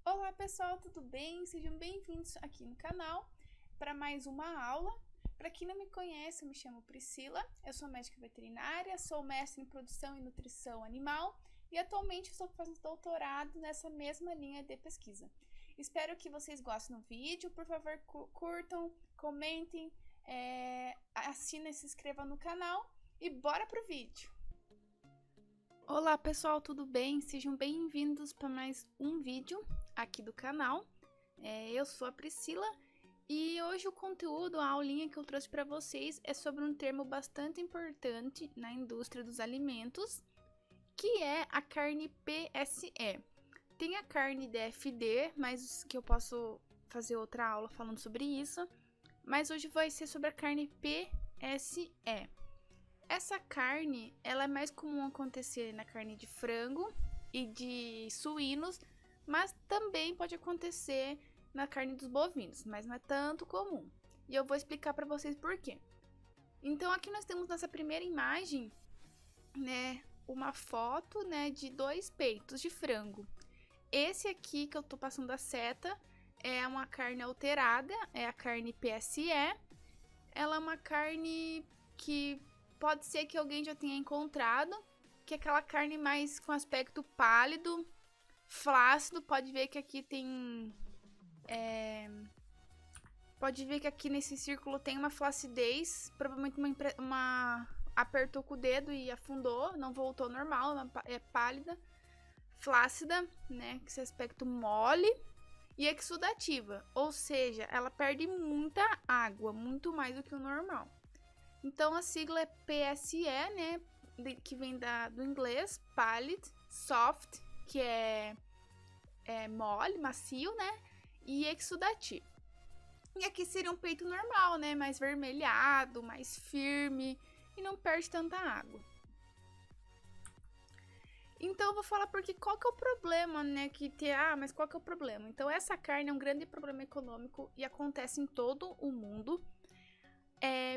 Olá pessoal, tudo bem? Sejam bem-vindos aqui no canal para mais uma aula. Para quem não me conhece, eu me chamo Priscila, eu sou médica veterinária, sou mestre em produção e nutrição animal e atualmente estou fazendo doutorado nessa mesma linha de pesquisa. Espero que vocês gostem do vídeo, por favor curtam, comentem, assinem e se inscrevam no canal e bora pro vídeo! Olá pessoal, tudo bem? Sejam bem-vindos para mais um vídeo aqui do canal. Eu sou a Priscila e hoje o conteúdo, a aulinha que eu trouxe para vocês é sobre um termo bastante importante na indústria dos alimentos, que é a carne PSE. Tem a carne DFD, mas que eu posso fazer outra aula falando sobre isso, mas hoje vai ser sobre a carne PSE. Essa carne, ela é mais comum acontecer na carne de frango e de suínos, mas também pode acontecer na carne dos bovinos, mas não é tanto comum. E eu vou explicar para vocês por quê. Então aqui nós temos nessa primeira imagem, né, uma foto, né, de dois peitos de frango. Esse aqui que eu tô passando a seta é uma carne alterada, é a carne PSE. Ela é uma carne que pode ser que alguém já tenha encontrado, que é aquela carne mais com aspecto pálido, flácido. Pode ver que aqui tem... Pode ver que aqui nesse círculo tem uma flacidez, provavelmente apertou com o dedo e afundou, não voltou ao normal, é pálida, flácida, né, com esse aspecto mole e exudativa, ou seja, ela perde muita água, muito mais do que o normal. Então a sigla é PSE, né, que vem do inglês, pallid, soft, que é mole, macio, né, e exudativo. E aqui seria um peito normal, né, mais vermelhado, mais firme e não perde tanta água. Então eu vou falar porque qual que é o problema, né, mas qual que é o problema? Então essa carne é um grande problema econômico e acontece em todo o mundo.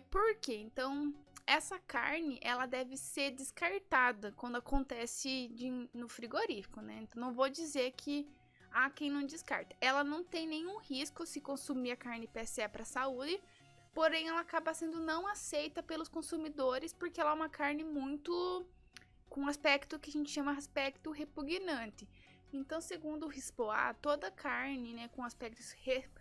Por quê? Então, essa carne, ela deve ser descartada quando acontece no frigorífico, né? Então, não vou dizer que há quem não descarta. Ela não tem nenhum risco se consumir a carne PSE para a saúde, porém, ela acaba sendo não aceita pelos consumidores porque ela é uma carne muito com aspecto que a gente chama de aspecto repugnante. Então, segundo o RISPOA, toda carne, né, com aspecto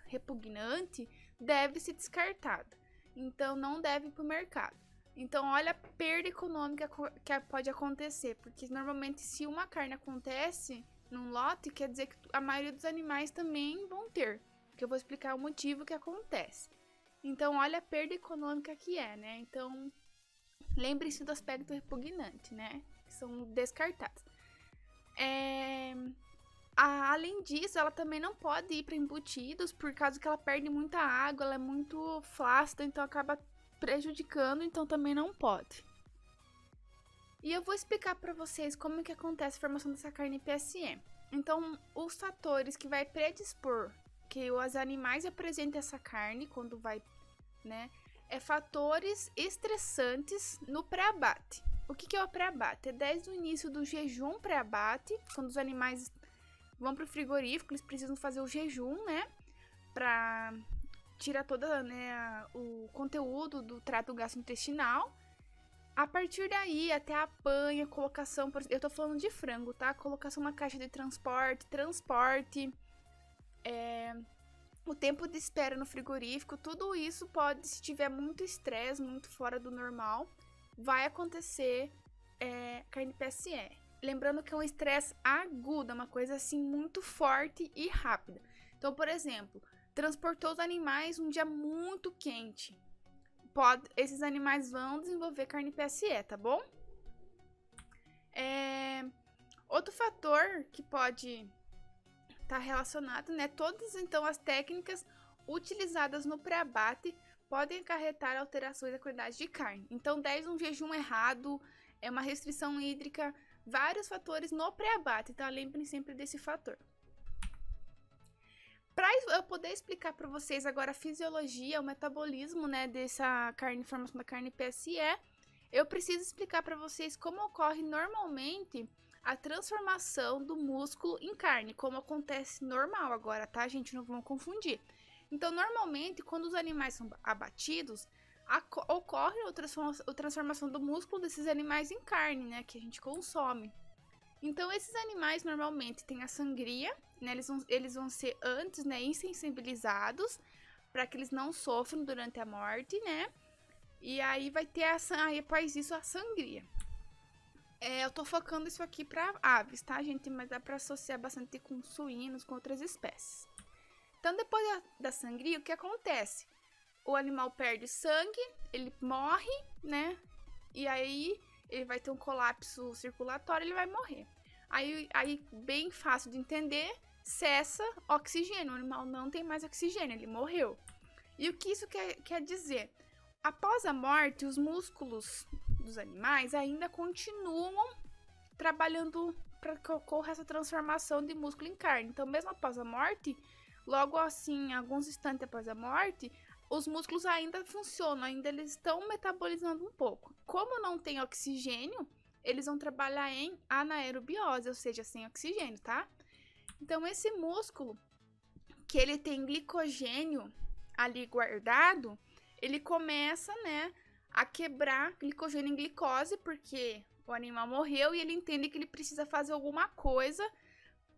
repugnante deve ser descartada. Então, não deve ir para o mercado. Então, olha a perda econômica que pode acontecer. Porque, normalmente, se uma carne acontece num lote, quer dizer que a maioria dos animais também vão ter. Que eu vou explicar o motivo que acontece. Então, olha a perda econômica que é, né? Então, lembre-se do aspecto repugnante, né? Que são descartados. Além disso, ela também não pode ir para embutidos, por causa que ela perde muita água, ela é muito flácida, então acaba prejudicando, então também não pode. E eu vou explicar para vocês como que acontece a formação dessa carne PSE. Então, os fatores que vai predispor que os animais apresentem essa carne quando vai, né, fatores estressantes no pré-abate. O que é o pré-abate? É desde o início do jejum pré-abate, quando os animais vão para o frigorífico, eles precisam fazer o jejum, né, para tirar toda, né, o conteúdo do trato gastrointestinal. A partir daí, até a apanha, colocação, eu tô falando de frango, tá? Colocação na caixa de transporte, o tempo de espera no frigorífico, tudo isso pode, se tiver muito estresse, muito fora do normal, vai acontecer carne PSE. Lembrando que é um estresse agudo, é uma coisa assim muito forte e rápida. Então, por exemplo, transportou os animais um dia muito quente. Esses animais vão desenvolver carne PSE, tá bom? Outro fator que pode estar relacionado, né? Todas então as técnicas utilizadas no pré-abate podem acarretar alterações da qualidade de carne. Então, desde um jejum errado, uma restrição hídrica, vários fatores no pré-abate, então lembrem sempre desse fator. Para eu poder explicar para vocês agora a fisiologia, o metabolismo, né, dessa carne, formação da carne PSE, eu preciso explicar para vocês como ocorre normalmente a transformação do músculo em carne, como acontece normal agora, tá, gente? Não vão confundir. Então, normalmente, quando os animais são abatidos, ocorre a transformação do músculo desses animais em carne, né, que a gente consome. Então, esses animais normalmente têm a sangria, né, eles vão ser antes, né, insensibilizados, para que eles não sofram durante a morte, né, e aí vai ter aí após isso a sangria. Eu tô focando isso aqui para aves, tá, gente, mas dá para associar bastante com suínos, com outras espécies. Então, depois da sangria, o que acontece? O animal perde sangue, ele morre, né? E aí ele vai ter um colapso circulatório, ele vai morrer. Aí bem fácil de entender, cessa oxigênio. O animal não tem mais oxigênio, ele morreu. E o que isso quer dizer? Após a morte, os músculos dos animais ainda continuam trabalhando para que ocorra essa transformação de músculo em carne. Então, mesmo após a morte, logo assim, alguns instantes após a morte, os músculos ainda funcionam, ainda eles estão metabolizando um pouco. Como não tem oxigênio, eles vão trabalhar em anaerobiose, ou seja, sem oxigênio, tá? Então, esse músculo, que ele tem glicogênio ali guardado, ele começa, né, a quebrar glicogênio em glicose, porque o animal morreu e ele entende que ele precisa fazer alguma coisa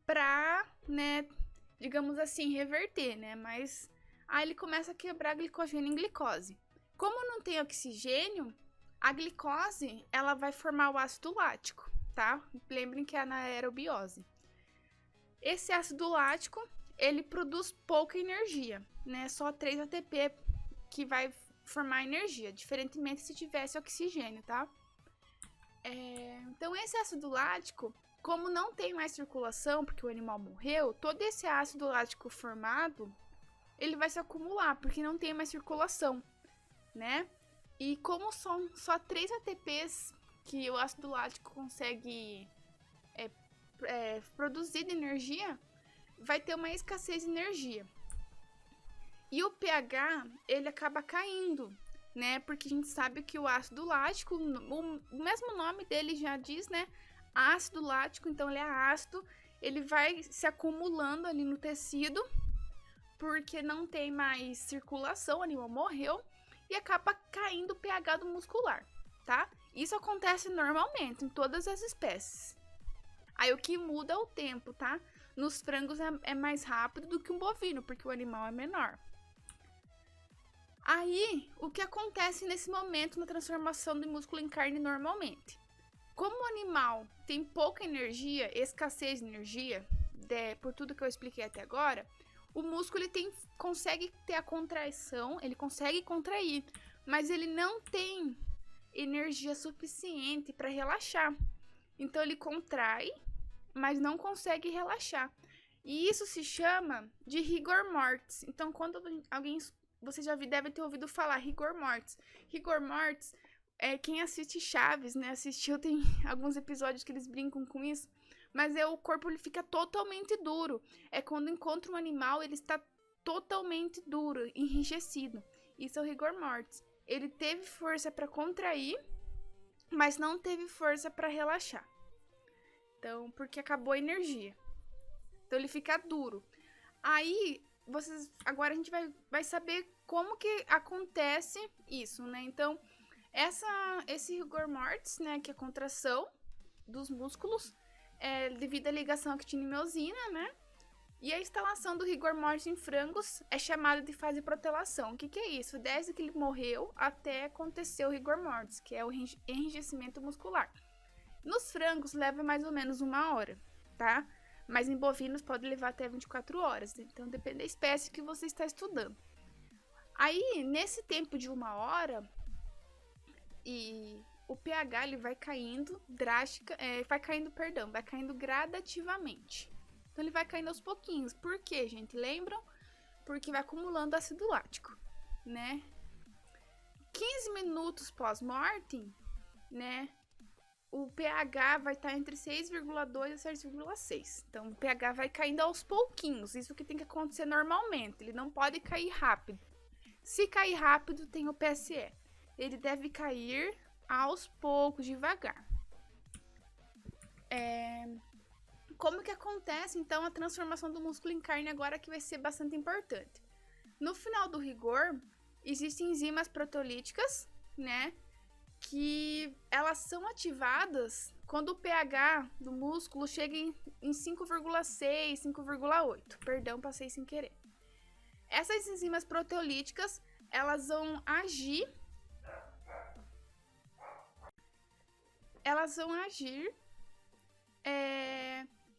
para, né, digamos assim, reverter, né? Mas aí ele começa a quebrar glicogênio em glicose. Como não tem oxigênio, a glicose, ela vai formar o ácido lático, tá? Lembrem que é anaerobiose. Esse ácido lático, ele produz pouca energia, né? Só 3 ATP que vai formar energia, diferentemente se tivesse oxigênio, tá? Então, esse ácido lático, como não tem mais circulação, porque o animal morreu, todo esse ácido lático formado, ele vai se acumular, porque não tem mais circulação, né? E como são só 3 ATPs que o ácido lático consegue produzir de energia, vai ter uma escassez de energia. E o pH, ele acaba caindo, né? Porque a gente sabe que o ácido lático, o mesmo nome dele já diz, né? Ácido lático, então ele é ácido, ele vai se acumulando ali no tecido, porque não tem mais circulação, o animal morreu, e acaba caindo o pH do muscular, tá? Isso acontece normalmente em todas as espécies. Aí o que muda é o tempo, tá? Nos frangos é mais rápido do que um bovino, porque o animal é menor. Aí, o que acontece nesse momento na transformação de músculo em carne normalmente? Como o animal tem pouca energia, escassez de energia, por tudo que eu expliquei até agora, o músculo ele consegue ter a contração, ele consegue contrair, mas ele não tem energia suficiente para relaxar. Então ele contrai, mas não consegue relaxar. E isso se chama de rigor mortis. Então, quando você já deve ter ouvido falar rigor mortis. Rigor mortis é quem assiste Chaves, né? Assistiu, tem alguns episódios que eles brincam com isso. Mas o corpo ele fica totalmente duro. É quando encontra um animal, ele está totalmente duro, enrijecido. Isso é o rigor mortis. Ele teve força para contrair, mas não teve força para relaxar. Então, porque acabou a energia. Então, ele fica duro. Aí, agora a gente vai saber como que acontece isso, né? Então, esse rigor mortis, né, que é a contração dos músculos, devido à ligação actina-miosina, né? E a instalação do rigor mortis em frangos é chamada de fase protelação. O que é isso? Desde que ele morreu até acontecer o rigor mortis, que é o enrijecimento muscular. Nos frangos leva mais ou menos 1 hora, tá? Mas em bovinos pode levar até 24 horas. Então depende da espécie que você está estudando. Aí, nesse tempo de 1 hora, o pH ele vai caindo vai caindo gradativamente. Então ele vai caindo aos pouquinhos. Por quê, gente? Lembram? Porque vai acumulando ácido lático, né? 15 minutos pós-morte, né? O pH vai estar entre 6,2 e 6,6. Então, o pH vai caindo aos pouquinhos. Isso que tem que acontecer normalmente. Ele não pode cair rápido. Se cair rápido, tem o PSE. Ele deve cair aos poucos, devagar. Como que acontece, então, a transformação do músculo em carne agora, que vai ser bastante importante. No final do rigor, existem enzimas proteolíticas, né, que elas são ativadas quando o pH do músculo chega em 5,6, 5,8. Perdão, passei sem querer. Essas enzimas proteolíticas, elas vão agir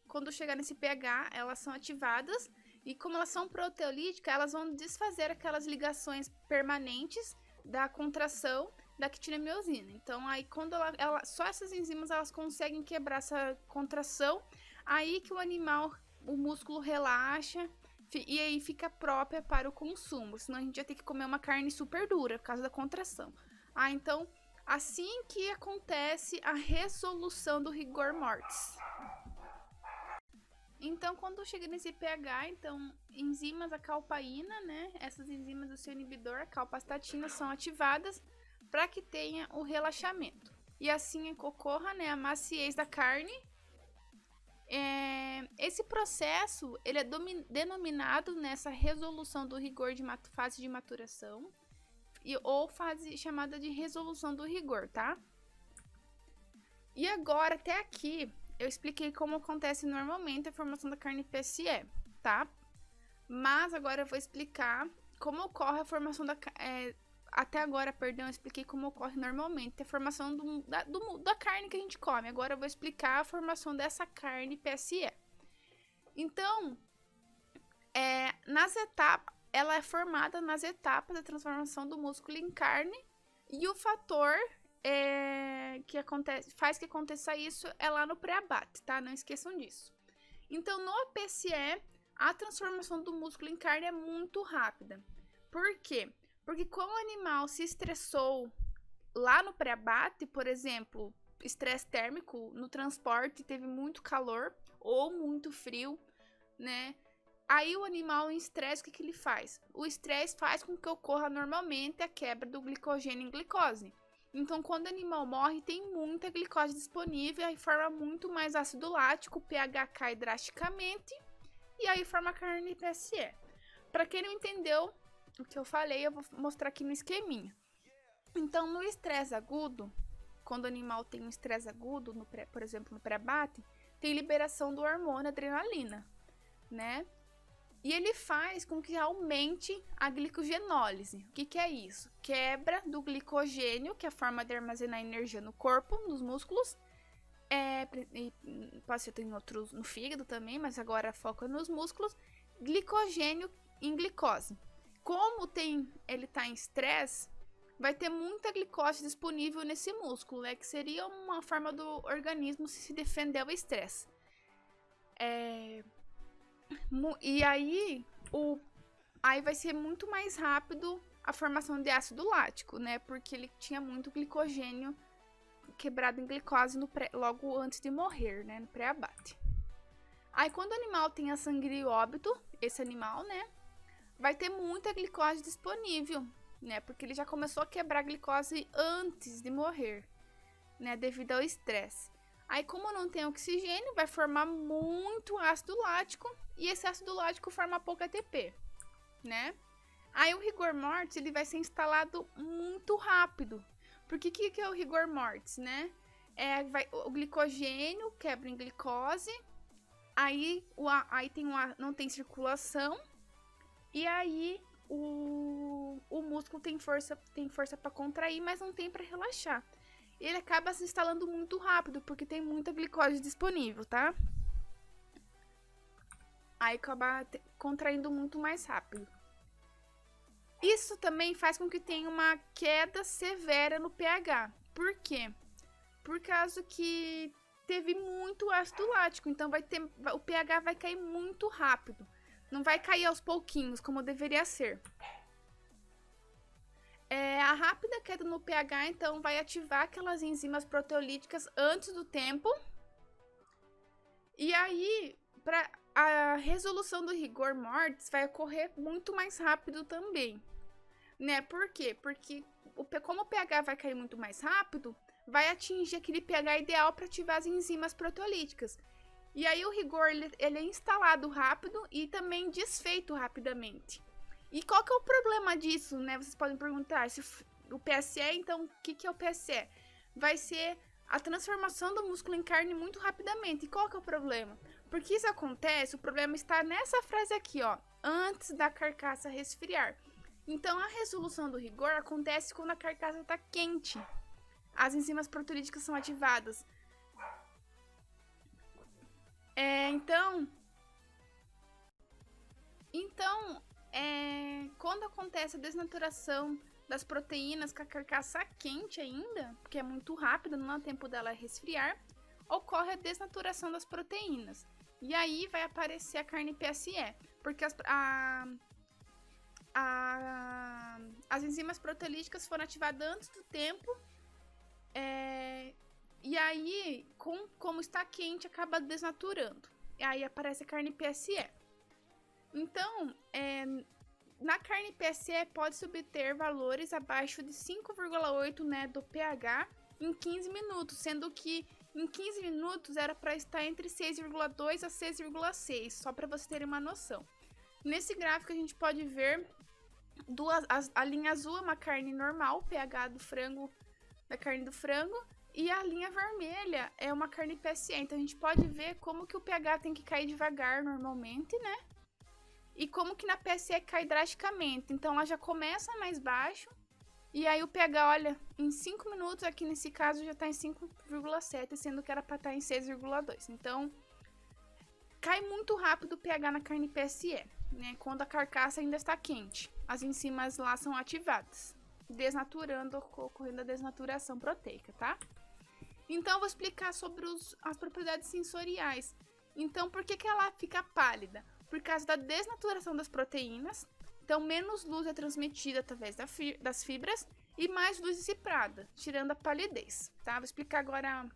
quando chegar nesse pH, elas são ativadas, e como elas são proteolíticas, elas vão desfazer aquelas ligações permanentes da contração da quitinamiosina. Então, aí quando só essas enzimas elas conseguem quebrar essa contração, aí que o músculo relaxa e aí fica própria para o consumo. Senão a gente ia ter que comer uma carne super dura por causa da contração. Então, assim que acontece a resolução do rigor mortis. Então, quando chega nesse pH, então, enzimas, a calpaína, né? Essas enzimas do seu inibidor, a calpastatina, são ativadas para que tenha o relaxamento. E assim ocorra, né, a maciez da carne. Esse processo, ele é denominado nessa resolução do rigor de fase de maturação, ou fase chamada de resolução do rigor, tá? E agora, até aqui, eu expliquei como acontece normalmente a formação da carne PSE, tá? Mas agora eu vou explicar como ocorre a formação até agora, perdão, eu expliquei como ocorre normalmente a formação da carne que a gente come. Agora eu vou explicar a formação dessa carne PSE. Então, ela é formada nas etapas da transformação do músculo em carne, e o fator faz que aconteça isso é lá no pré-abate, tá? Não esqueçam disso. Então, no PSE, a transformação do músculo em carne é muito rápida. Por quê? Porque como o animal se estressou lá no pré-abate, por exemplo, estresse térmico no transporte, teve muito calor ou muito frio, né? Aí o animal em estresse, o que ele faz? O estresse faz com que ocorra normalmente a quebra do glicogênio em glicose. Então, quando o animal morre, tem muita glicose disponível, aí forma muito mais ácido lático, o pH cai drasticamente, e aí forma carne PSE. Para quem não entendeu o que eu falei, eu vou mostrar aqui no esqueminha. Então, no estresse agudo, quando o animal tem um estresse agudo, por exemplo, no pré-abate, tem liberação do hormônio adrenalina, né? E ele faz com que aumente a glicogenólise. O que é isso? Quebra do glicogênio, que é a forma de armazenar energia no corpo, nos músculos. Pode ser em outros, no fígado também, mas agora foca nos músculos. Glicogênio em glicose. Como ele está em estresse, vai ter muita glicose disponível nesse músculo, né? Que seria uma forma do organismo se defender ao estresse. E aí vai ser muito mais rápido a formação de ácido lático, né? Porque ele tinha muito glicogênio quebrado em glicose logo antes de morrer, né? No pré-abate. Aí quando o animal tem a sangria óbito, esse animal, né? Vai ter muita glicose disponível, né? Porque ele já começou a quebrar a glicose antes de morrer, né? Devido ao estresse. Aí, como não tem oxigênio, vai formar muito ácido lático, e esse ácido lático forma pouco ATP, né? Aí, o rigor mortis, ele vai ser instalado muito rápido. Porque o que é o rigor mortis, né? O glicogênio quebra em glicose, aí não tem circulação, e aí o músculo tem força para contrair, mas não tem para relaxar. Ele acaba se instalando muito rápido, porque tem muita glicose disponível, tá? Aí acaba contraindo muito mais rápido. Isso também faz com que tenha uma queda severa no pH. Por quê? Por causa que teve muito ácido lático, então o pH vai cair muito rápido. Não vai cair aos pouquinhos, como deveria ser. A rápida queda no pH, então, vai ativar aquelas enzimas proteolíticas antes do tempo. E aí, a resolução do rigor mortis vai ocorrer muito mais rápido também, né? Por quê? Porque como o pH vai cair muito mais rápido, vai atingir aquele pH ideal para ativar as enzimas proteolíticas. E aí o rigor ele é instalado rápido e também desfeito rapidamente. E qual que é o problema disso, né? Vocês podem perguntar, se o PSE, então, o que é o PSE? Vai ser a transformação do músculo em carne muito rapidamente. E qual que é o problema? Porque isso acontece, o problema está nessa frase aqui, ó, antes da carcaça resfriar. Então, a resolução do rigor acontece quando a carcaça está quente. As enzimas proteolíticas são ativadas. Quando acontece a desnaturação das proteínas com a carcaça quente ainda, porque é muito rápida, não dá tempo dela resfriar, ocorre a desnaturação das proteínas. E aí vai aparecer a carne PSE, porque as enzimas proteolíticas foram ativadas antes do tempo, e aí, como está quente, acaba desnaturando. E aí aparece a carne PSE. Então, na carne PSE pode-se obter valores abaixo de 5,8, né, do pH em 15 minutos, sendo que em 15 minutos era para estar entre 6,2 a 6,6, só para vocês terem uma noção. Nesse gráfico a gente pode ver a linha azul é uma carne normal, o pH da carne do frango, e a linha vermelha é uma carne PSE. Então a gente pode ver como que o pH tem que cair devagar normalmente, né? E como que na PSE cai drasticamente. Então ela já começa mais baixo. E aí o pH, olha, em 5 minutos, aqui nesse caso já está em 5,7, sendo que era para estar em 6,2. Então cai muito rápido o pH na carne PSE, né? Quando a carcaça ainda está quente. As enzimas lá são ativadas, ocorrendo a desnaturação proteica, tá? Então eu vou explicar sobre as propriedades sensoriais. Então por que ela fica pálida? Por causa da desnaturação das proteínas, então menos luz é transmitida através das fibras e mais luz dissipada, tirando a palidez, tá? Vou explicar agora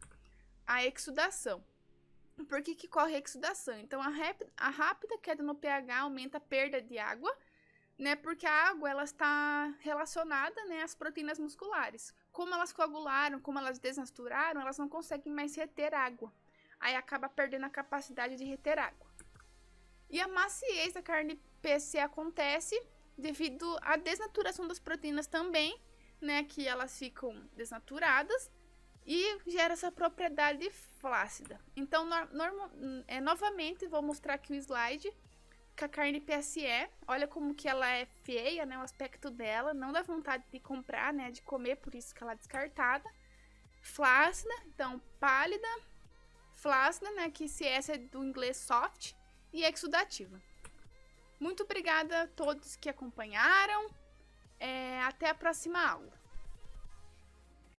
a exudação. Por que corre a exudação? Então a rápida queda no pH aumenta a perda de água, né? Porque a água ela está relacionada, né, às proteínas musculares. Como elas coagularam, como elas desnaturaram, elas não conseguem mais reter água. Aí acaba perdendo a capacidade de reter água. E a maciez da carne PSE acontece devido à desnaturação das proteínas também, né, que elas ficam desnaturadas e gera essa propriedade flácida. Então, novamente, vou mostrar aqui o slide com a carne PSE. Olha como que ela é feia, né, o aspecto dela, não dá vontade de comprar, né, de comer, por isso que ela é descartada. Flácida, então pálida, flácida, né, que essa é do inglês soft, e exudativa. Muito obrigada a todos que acompanharam. Até a próxima aula.